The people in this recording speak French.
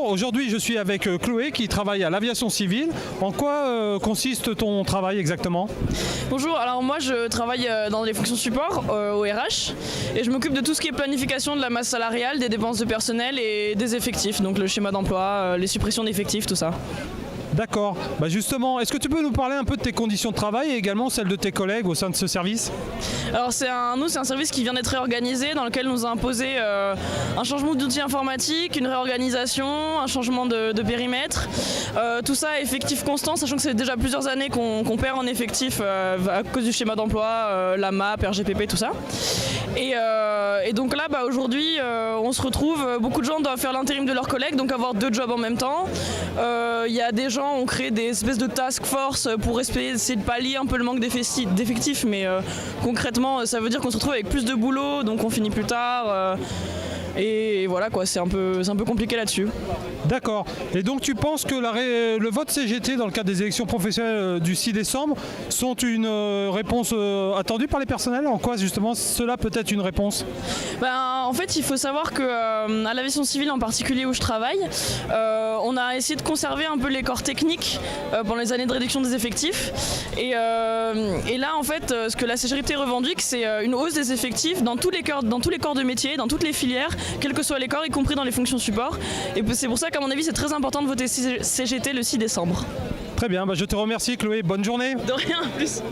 aujourd'hui je suis avec Chloé qui travaille à l'aviation civile. En quoi consiste ton travail exactement? Bonjour, alors moi je travaille dans les fonctions support au RH et je m'occupe de tout ce qui est planification de la masse salariale, des dépenses de personnel et des effectifs, donc le schéma d'emploi, les suppressions d'effectifs, tout ça. D'accord. Bah justement, est-ce que tu peux nous parler un peu de tes conditions de travail et également celles de tes collègues au sein de ce service? Alors c'est un service qui vient d'être réorganisé, dans lequel nous a imposé un changement d'outil informatique, une réorganisation, un changement de périmètre. Tout ça à effectif constant, sachant que c'est déjà plusieurs années qu'on perd en effectif à cause du schéma d'emploi, la MAP, RGPP, tout ça. Et donc là, aujourd'hui, on se retrouve, beaucoup de gens doivent faire l'intérim de leurs collègues, donc avoir deux jobs en même temps. Il y a des gens, on crée des espèces de task force pour essayer de pallier un peu le manque d'effectifs, mais concrètement, ça veut dire qu'on se retrouve avec plus de boulot, donc on finit plus tard. Et voilà quoi, c'est un peu compliqué là-dessus. D'accord. Et donc tu penses que le vote CGT dans le cadre des élections professionnelles du 6 décembre sont une réponse attendue par les personnels? En quoi justement cela peut être une réponse? En fait, il faut savoir que à l'aviation civile en particulier où je travaille, on a essayé de conserver un peu les corps techniques pendant les années de réduction des effectifs. Et là, en fait, ce que la CGT revendique, c'est une hausse des effectifs dans tous les corps de métier, dans toutes les filières, quels que soient les corps, y compris dans les fonctions support. Et c'est pour ça qu'à mon avis, c'est très important de voter CGT le 6 décembre. Très bien, je te remercie Chloé, bonne journée. De rien, plus.